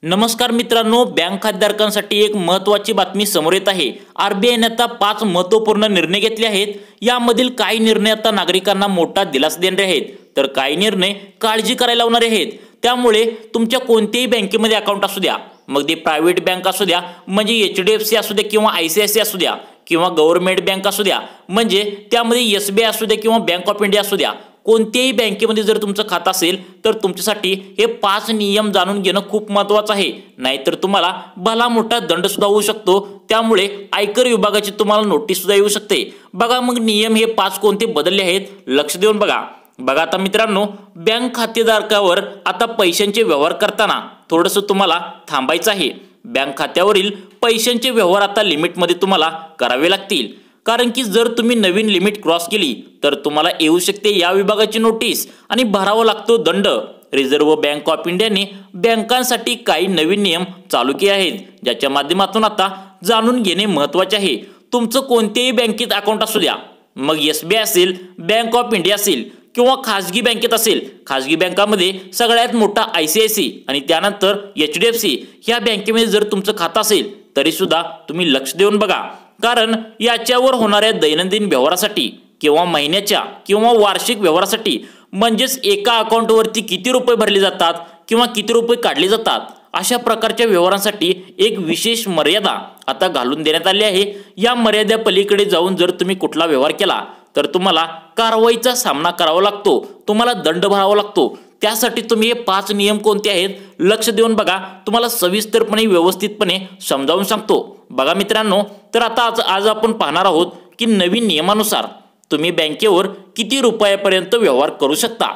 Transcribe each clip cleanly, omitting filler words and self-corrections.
नमस्कार मित्रांनो, बँक खातेधारकांसाठी एक महत्त्वाची बातमी समोर येत आहे। आरबीआयने आता 5 महत्त्वपूर्ण निर्णय घेतले आहेत। यामधील काही निर्णय आता नागरिकांना मोठा दिलासा देणारे आहेत, तर काही निर्णय काळजी करायला लावणारे आहेत। त्यामुळे तुमच्या कोणत्याही बँकेमध्ये अकाउंट असू द्या, मग ते प्रायव्हेट बँक असू द्या, म्हणजे एचडीएफसी असू द्या किंवा आयसीआयसीआय असू द्या किंवा गव्हर्नमेंट बँक असू द्या, म्हणजे त्यामध्ये एसबीआय असू द्या किंवा बँक ऑफ इंडिया असू द्या, कोणत्याही बँकेमध्ये जर तुमचं खातं असेल तर तुमच्यासाठी हे 5 नियम जाणून घेणं खूप महत्त्वाचं आहे। नाहीतर तुम्हाला भला मोठा दंड सुद्धा होऊ शकतो। त्यामुळे आयकर विभागाची तुम्हाला नोटीस सुद्धा येऊ शकते। बघा मग नियम हे 5 कोणते बदलले आहेत, लक्ष देऊन बघा। बघा आता मित्रांनो, बँक खातेधारकावर आता पैशांचे व्यवहार करताना थोडंसं तुम्हाला थांबायचं आहे। बँक खात्यावरील पैशांचे व्यवहार आता लिमिटमध्ये तुम्हाला करावे लागतील, कारण की जर तुम्ही नवीन लिमिट क्रॉस केली तर तुम्हाला येऊ शकते या विभागाची नोटीस आणि भरावा लागतो दंड। रिझर्व्ह बँक ऑफ इंडियाने बँकांसाठी काही नवीन नियम चालू केले आहेत, ज्याच्या माध्यमातून आता जाणून घेणे महत्त्वाचे आहे। तुमचं कोणत्याही बँकेत अकाउंट असू द्या, मग एसबीआय असेल, बँक ऑफ इंडिया असेल किंवा खाजगी बँकेत असेल। खाजगी बँकामध्ये सगळ्यात मोठा आयसीआयसी आणि त्यानंतर एचडीएफसी ह्या बँकेमध्ये जर तुमचं खातं असेल तरी सुद्धा तुम्ही लक्ष देऊन बघा, कारण याच्यावर होणाऱ्या दैनंदिन व्यवहारासाठी किंवा महिन्याच्या किंवा वार्षिक व्यवहारासाठी, म्हणजेच एका अकाउंटवरती किती रुपये भरले जातात किंवा किती रुपये काढले जातात, अशा प्रकारच्या व्यवहारांसाठी एक विशेष मर्यादा आता घालून देण्यात आली आहे। या मर्यादेपलीकडे जाऊन जर तुम्ही कुठला व्यवहार केला तर तुम्हाला कारवाईचा सामना करावा लागतो, तुम्हाला दंड भरावा लागतो। त्यासाठी तुम्ही हे 5 नियम कोणते आहेत लक्ष देऊन बघा, तुम्हाला सविस्तरपणे व्यवस्थितपणे समजावून सांगतो। बघा मित्रांनो, तर आता आज आपण पाहणार आहोत की नवीन नियमानुसार तुम्ही बँकेवर किती रुपयापर्यंत व्यवहार करू शकता,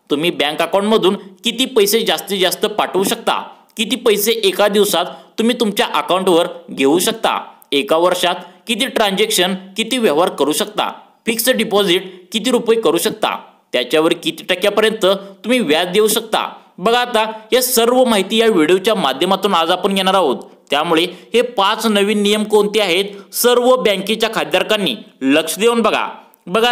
तुम्ही बँक अकाउंटमधून किती पैसे जास्तीत जास्त पाठवू शकता, किती पैसे एका दिवसात तुम्ही तुमच्या अकाउंटवर घेऊ शकता, एका वर्षात किती ट्रान्झॅक्शन किती व्यवहार करू शकता, फिक्स्ड डिपॉझिट किती रुपये करू शकता, त्याच्यावर किती टक्क्यापर्यंत तुम्ही व्याज देऊ शकता। बघा आता या सर्व माहिती या व्हिडिओच्या माध्यमातून आज आपण घेणार आहोत। त्यामुळे हे 5 नवीन नियम कोणते आहेत सर्व बँकेच्या खातेधारकांनी लक्ष देऊन बघा। बघा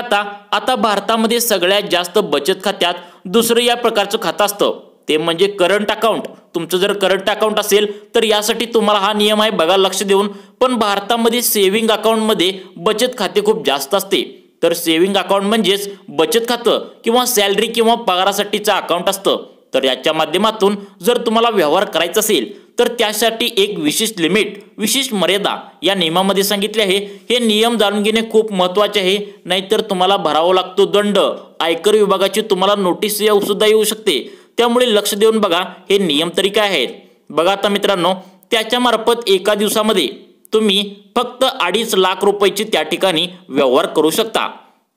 आता भारतामध्ये सगळ्यात जास्त बचत खात्यात दुसरं या प्रकारचं खातं असतं, ते म्हणजे करंट अकाउंट। तुमचं जर करंट अकाउंट असेल तर यासाठी तुम्हाला हा नियम आहे, बघा लक्ष देऊन। पण भारतामध्ये सेव्हिंग अकाउंटमध्ये बचत खाते खूप जास्त असते, तर सेव्हिंग अकाउंट म्हणजेच बचत खातं किंवा सॅलरी किंवा पगारासाठीचं अकाउंट असतं। तर याच्या माध्यमातून जर तुम्हाला व्यवहार करायचा असेल तर त्यासाठी एक विशिष्ट लिमिट, विशिष्ट मर्यादा या नियमामध्ये सांगितले आहे। हे नियम जाणून घेणे खूप महत्त्वाचे आहे, नाहीतर तुम्हाला भरावा लागतो दंड, आयकर विभागाची तुम्हाला नोटीस सुद्धा येऊ शकते। त्यामुळे लक्ष देऊन बघा हे नियम तरी काय आहेत। बघा आता मित्रांनो, त्याच्या मार्फत एका दिवसामध्ये तुम्ही फक्त 2.5 लाख रुपयाची त्या ठिकाणी व्यवहार करू शकता।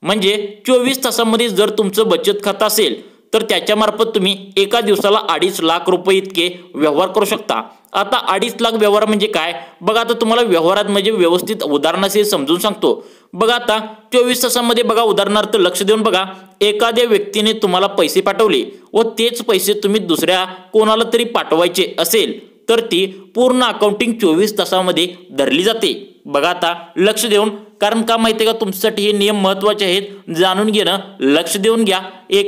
म्हणजे 24 तासामध्ये जर तुमचं बचत खातं असेल तर त्याच्या मार्फत तुम्ही एका दिवसाला 2.5 लाख रुपये इतके व्यवहार करू शकता। आता 2.5 लाख व्यवहार म्हणजे काय, बघा आता तुम्हाला व्यवहारात म्हणजे व्यवस्थित उदाहरणासह समजून सांगतो। बघा आता 24 तासामध्ये बघा, उदाहरणार्थ लक्ष देऊन बघा, एखाद्या व्यक्तीने तुम्हाला पैसे पाठवले व तेच पैसे तुम्ही दुसऱ्या कोणाला तरी पाठवायचे असेल तर ती पूर्ण अकाउंटिंग 24 तासामध्ये धरली जाते। बघा आता लक्ष देऊन, कारण का माहिती आहे का, तुमच्यासाठी हे नियम महत्त्वाचे आहेत, जाणून घेणं लक्ष देऊन घ्या।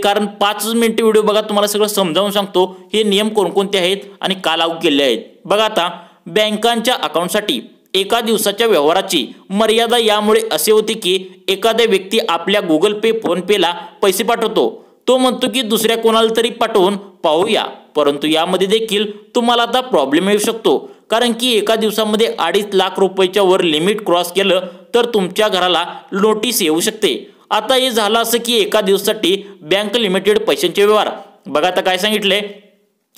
कारण 5 मिनिट व्हिडिओ बघा, तुम्हाला सगळं समजावून सांगतो हे नियम कोणकोणते आहेत आणि का लागू केले आहेत। बघा आता बँकांच्या अकाउंटसाठी एका दिवसाच्या व्यवहाराची मर्यादा यामुळे असे होते की एखाद्या व्यक्ती आपल्या गुगल पे, फोन पेला पैसे पाठवतो, तो म्हणतो की दुसऱ्या कोणाला तरी पाठवून पाहूया, परंतु यामध्ये देखील तुम्हाला आता प्रॉब्लेम येऊ शकतो, कारण की एका दिवसामध्ये 2.5 लाख रुपयाच्या वर लिमिट क्रॉस केलं तर तुमच्या घराला नोटीस येऊ शकते। आता हे झालं असं की एका दिवसासाठी बँक लिमिटेड पैशांचे व्यवहार, बघा आता काय सांगितलंय,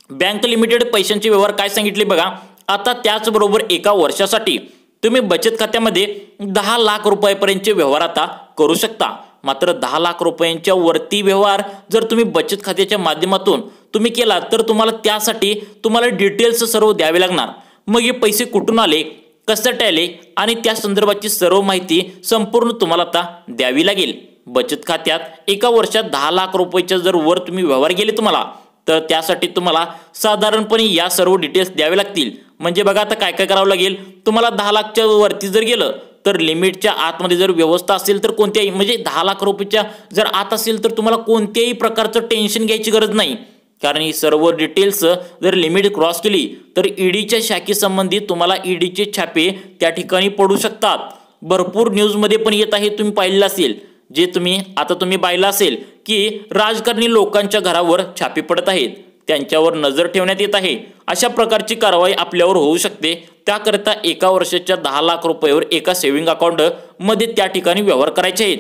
बँक लिमिटेड पैशांचे व्यवहार काय सांगितले बघा। आता त्याचबरोबर एका वर्षासाठी तुम्ही बचत खात्यामध्ये 10 लाख रुपयापर्यंतचे व्यवहार आता करू शकता। मात्र 10 लाख रुपयांच्या वरती व्यवहार जर तुम्ही बचत खात्याच्या माध्यमातून तुम्ही केला तर त्यासाठी तुम्हाला डिटेल्स सर्व द्यावे लागणार। मग हे पैसे कुठून आले, कसे आले आणि त्या संदर्भाची सर्व माहिती संपूर्ण तुम्हाला आता द्यावी लागेल। बचत खात्यात एका वर्षात 10 लाख रुपयाच्या जर वर तुम्ही व्यवहार केले तुम्हाला, तर त्यासाठी तुम्हाला साधारणपणे या सर्व डिटेल्स द्यावे लागतील। म्हणजे बघा आता काय काय करावं लागेल, तुम्हाला 10 लाखच्या वरती जर गेलं तर लिमिटच्या आतमध्ये जर व्यवस्था असेल तर कोणत्याही, म्हणजे 10 लाख रुपयाच्या जर आत असेल तर तुम्हाला कोणत्याही प्रकारचं टेन्शन घ्यायची गरज नाही। कारण ही सर्व डिटेल्स जर लिमिट क्रॉस केली तर ईडीच्या शाखेसंबंधी तुम्हाला ईडीचे छापे त्या ठिकाणी पडू शकतात. भरपूर न्यूजमध्ये पण येत आहे, तुम्ही पाहिलं असेल. जे तुम्ही पाहिलं असेल की राजकारणी लोकांच्या घरावर छापे पडत आहेत, त्यांच्यावर नजर ठेवण्यात येत आहे. अशा प्रकारची कारवाई आपल्यावर होऊ शकते. त्याकरता 1 वर्षाच्या 10 लाख रुपयावर एका सेव्हिंग अकाउंट मध्ये त्या ठिकाणी व्यवहार करायचे आहेत.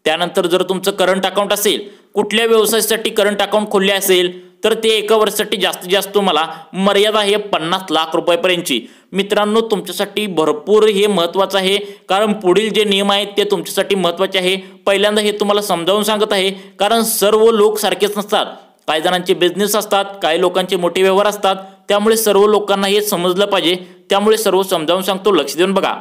त्यानंतर जर तुमचं करंट अकाउंट असेल, कुठल्या व्यवसायासाठी करंट अकाउंट खोलले असेल तर ते 1 वर्षासाठी जास्तीत जास्त तुम्हाला मर्यादा आहे 50 लाख रुपयापर्यंतची. मित्रांनो, तुमच्यासाठी भरपूर हे महत्त्वाचं आहे, कारण पुढील जे नियम आहेत ते तुमच्यासाठी महत्त्वाचे आहे. पहिल्यांदा हे तुम्हाला समजावून सांगत आहे, कारण सर्व लोक सारखेच नसतात. काही जणांचे बिझनेस असतात, काही लोकांचे मोठे व्यवहार असतात, त्यामुळे सर्व लोकांना हे समजलं पाहिजे. त्यामुळे सर्व समजावून सांगतो, लक्ष देऊन बघा.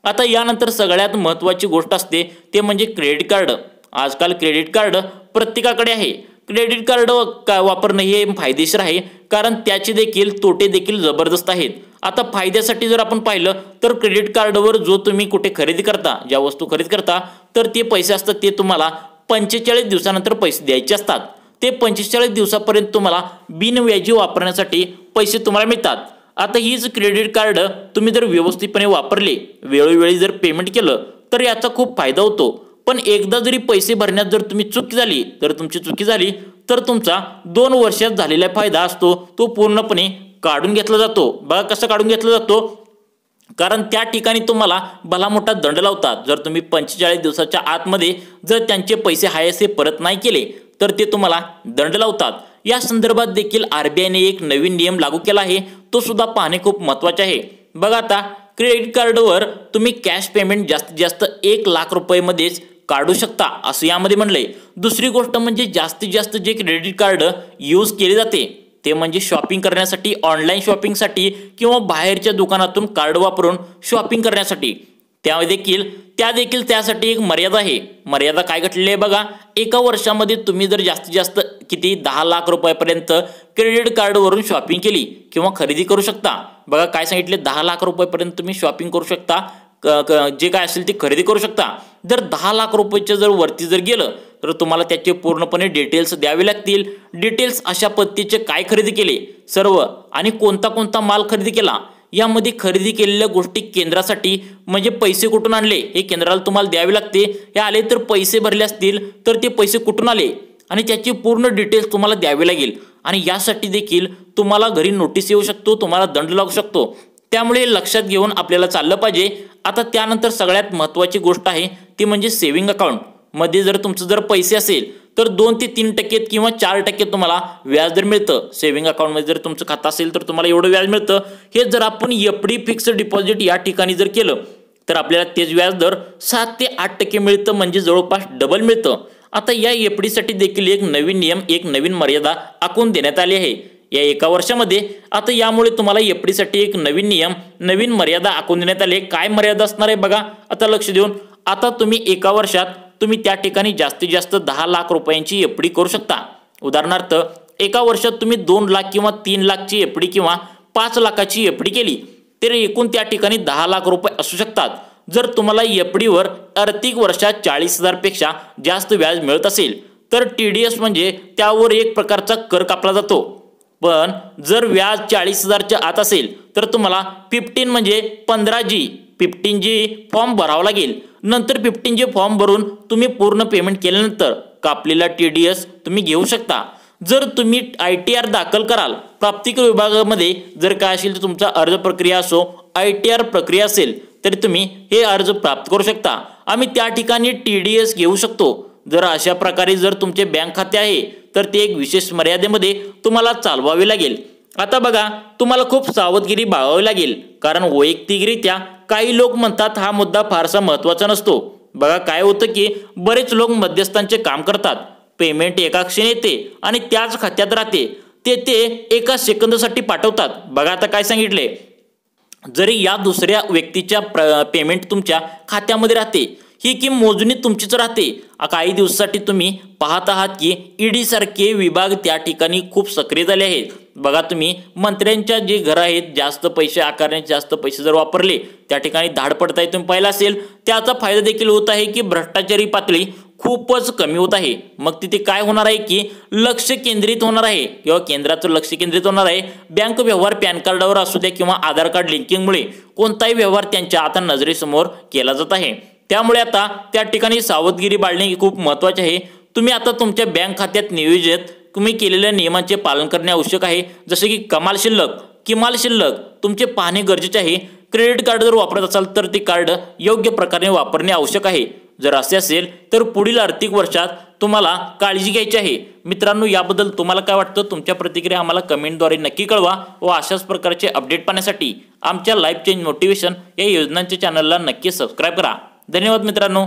आता यानंतर सगळ्यात महत्त्वाची गोष्ट असते ते म्हणजे क्रेडिट कार्ड. आजकाल क्रेडिट कार्ड प्रत्येकाकडे आहे. क्रेडिट कार्ड वापरणं हे फायदेशीर आहे, कारण त्याचे देखील तोटे देखील जबरदस्त आहेत. आता फायद्यासाठी जर आपण पाहिलं तर क्रेडिट कार्डवर जो तुम्ही कुठे खरेदी करता, ज्या वस्तू खरेदी करता, तर ते पैसे असतात ते तुम्हाला 45 दिवसानंतर पैसे द्यायचे असतात. ते 45 दिवसापर्यंत तुम्हाला बिनव्याजी वापरण्यासाठी पैसे तुम्हाला मिळतात. आता हीच क्रेडिट कार्ड तुम्ही जर व्यवस्थितपणे वापरले, वेळोवेळी जर पेमेंट केलं तर याचा खूप फायदा होतो. पण एकदा जरी पैसे भरण्यात जर तुमची चुकी झाली तर तुमचा 2 वर्षात झालेला फायदा असतो तो पूर्णपणे काढून घेतला जातो. बघा कसं काढून घेतला जातो, कारण त्या ठिकाणी तुम्हाला भला मोठा दंड लावतात. जर तुम्ही 45 दिवसाच्या आतमध्ये जर त्यांचे पैसे हायसे परत नाही केले तर ते तुम्हाला दंड लावतात. या संदर्भात देखील आरबीआयने एक नवीन नियम लागू केला आहे, तो सुद्धा पाहणे खूप महत्त्वाचे आहे. बघा, आता क्रेडिट कार्डवर तुम्ही कॅश पेमेंट जास्तीत जास्त 1 लाख रुपयेमध्येच काढू शकता असं यामध्ये म्हणलंय. दुसरी गोष्ट म्हणजे जास्तीत जास्त जे क्रेडिट कार्ड यूज केले जाते ते म्हणजे शॉपिंग करण्यासाठी, ऑनलाईन शॉपिंगसाठी किंवा बाहेरच्या दुकानातून कार्ड वापरून शॉपिंग करण्यासाठी. त्यासाठी एक मर्यादा आहे. मर्यादा काय घटलेली आहे बघा, 1 वर्षामध्ये तुम्ही जर जास्तीत जास्त 10 लाख रुपयापर्यंत क्रेडिट कार्डवरून शॉपिंग केली किंवा खरेदी करू शकता. बघा काय सांगितले, 10 लाख रुपयापर्यंत तुम्ही शॉपिंग करू शकता, जे काय असेल ते खरेदी करू शकता. जर 10 लाख रुपयाच्या जर वरती जर गेलं तर तुम्हाला त्याचे पूर्णपणे डिटेल्स द्यावे लागतील. डिटेल्स अशा पद्धतीचे काय खरेदी केले सर्व आणि कोणता माल खरेदी केला, यामध्ये खरेदी केलेल्या गोष्टी केंद्रासाठी म्हणजे पैसे कुठून आणले हे केंद्राला तुम्हाला द्यावे लागते. हे आले तर पैसे भरले असतील तर ते पैसे कुठून आले आणि त्याची पूर्ण डिटेल्स तुम्हाला द्यावे लागेल. आणि यासाठी देखील तुम्हाला घरी नोटीस येऊ शकतो, तुम्हाला दंड लागू शकतो. त्यामुळे लक्षात घेऊन आपल्याला चाललं पाहिजे. आता त्यानंतर सगळ्यात महत्त्वाची गोष्ट आहे ती म्हणजे सेव्हिंग अकाउंट मध्ये जर तुमचं जर पैसे असेल तर 2 ते 3% किंवा 4% तुम्हाला व्याज दर मिळतं. सेव्हिंग अकाउंटमध्ये जर तुमचं खातं असेल तर तुम्हाला एवढं व्याज मिळतं. हे जर आपण एफडी फिक्स्ड डिपॉझिट या ठिकाणी जर केलं तर आपल्याला तेच व्याज दर 7 ते 8% मिळतं, म्हणजे जवळपास डबल मिळतं. आता या एफडीसाठी देखील एक नवीन नियम, एक नवीन मर्यादा आखून देण्यात आली आहे या 1 वर्षामध्ये. आता यामुळे तुम्हाला एफडीसाठी एक नवीन नियम, नवीन मर्यादा आखून देण्यात आली. काय मर्यादा असणार आहे बघा, आता लक्ष देऊन. आता तुम्ही 1 वर्षात तुम्ही त्या ठिकाणी जास्तीत जास्त 10 लाख रुपयांची एफडी करू शकता. उदाहरणार्थ 1 वर्षात तुम्ही 2 लाख किंवा 3 लाखची एफडी किंवा 5 लाखाची एफडी केली तर एकूण त्या ठिकाणी 10 लाख रुपये असू शकतात. जर तुम्हाला एफडीवर आर्थिक वर्षात 40,000 पेक्षा जास्त व्याज मिळत असेल तर TDS म्हणजे त्यावर एक प्रकारचा कर कापला जातो. पण जर व्याज 40,000च्या आत असेल तर तुम्हाला 15G फॉर्म भरावा लागेल. नंतर 15G फॉर्म भरून तुम्ही पूर्ण पेमेंट केल्यानंतर कापलेला TDS तुम्ही घेऊ शकता. जर तुम्ही ITR दाखल कराल प्राप्तिकर विभागामध्ये, जर काय असेल तर तुमचा अर्ज प्रक्रिया असो, ITR प्रक्रिया असेल तरी तुम्ही हे अर्ज प्राप्त करू शकता. आम्ही त्या ठिकाणी TDS घेऊ शकतो. जर अशा प्रकारे जर तुमचे बँक खाते आहे तर ते एक विशेष मर्यादेमध्ये तुम्हाला चालवावे लागेल. आता बघा, तुम्हाला खूप सावधगिरी बाळगावी लागेल, कारण वैयक्तिकरित्या काही लोक म्हणतात हा मुद्दा फारसा महत्त्वाचा नसतो. बघा काय होतं की बरेच लोक मध्यस्थांचे काम करतात. पेमेंट एका क्षणी येते आणि त्याच खात्यात राहते, ते 1 सेकंदासाठी पाठवतात. बघा आता काय सांगितले, जरी या दुसऱ्या व्यक्तीच्या पेमेंट तुमच्या खात्यामध्ये राहते, ही की मोजणी तुमचीच राहते. काही दिवसासाठी तुम्ही पाहत आहात की ईडी सारखे विभाग त्या ठिकाणी खूप सक्रिय झाले आहेत. बघा, तुम्ही मंत्र्यांच्या जे घर आहेत, जास्त पैसे आकारण्याचे जास्त पैसे जर वापरले त्या ठिकाणी धाड पडताय. तुम्ही पाहिलं असेल त्याचा फायदा देखील होत आहे की भ्रष्टाचारी पातळी खूपच कमी होत आहे। मग तिथे काय होणार आहे की लक्ष केंद्रित होणार आहे किंवा केंद्राचं लक्ष केंद्रित होणार आहे। बँक व्यवहार पॅन कार्डावर असू द्या किंवा आधार कार्ड लिंकिंगमुळे कोणताही व्यवहार त्यांच्या आता नजरेसमोर केला जात आहे। त्यामुळे आता त्या ठिकाणी सावधगिरी बाळगणे खूप महत्त्वाचे आहे। तुम्ही आता तुमच्या बँक खात्यात नियोजित तुम्ही केलेल्या नियमांचे पालन करणे आवश्यक आहे। जसे की कमाल शिल्लक, किमान शिल्लक तुमचे पाहणे गरजेचे आहे। क्रेडिट कार्ड जर वापरत असाल तर ते कार्ड योग्य प्रकारे वापरणे आवश्यक आहे। जर असे असेल तर पुढील आर्थिक वर्षात तुम्हाला काळजी घ्यायची आहे। मित्रांनो, याबद्दल तुम्हाला काय वाटतं? तुमच्या प्रतिक्रिया आम्हाला कमेंटद्वारे नक्की कळवा व अशाच प्रकारचे अपडेट पाहण्यासाठी आमच्या लाईफ चेंज मोटिवेशन या योजनांच्या चॅनलला नक्की सबस्क्राईब करा। धन्यवाद मित्रांनो।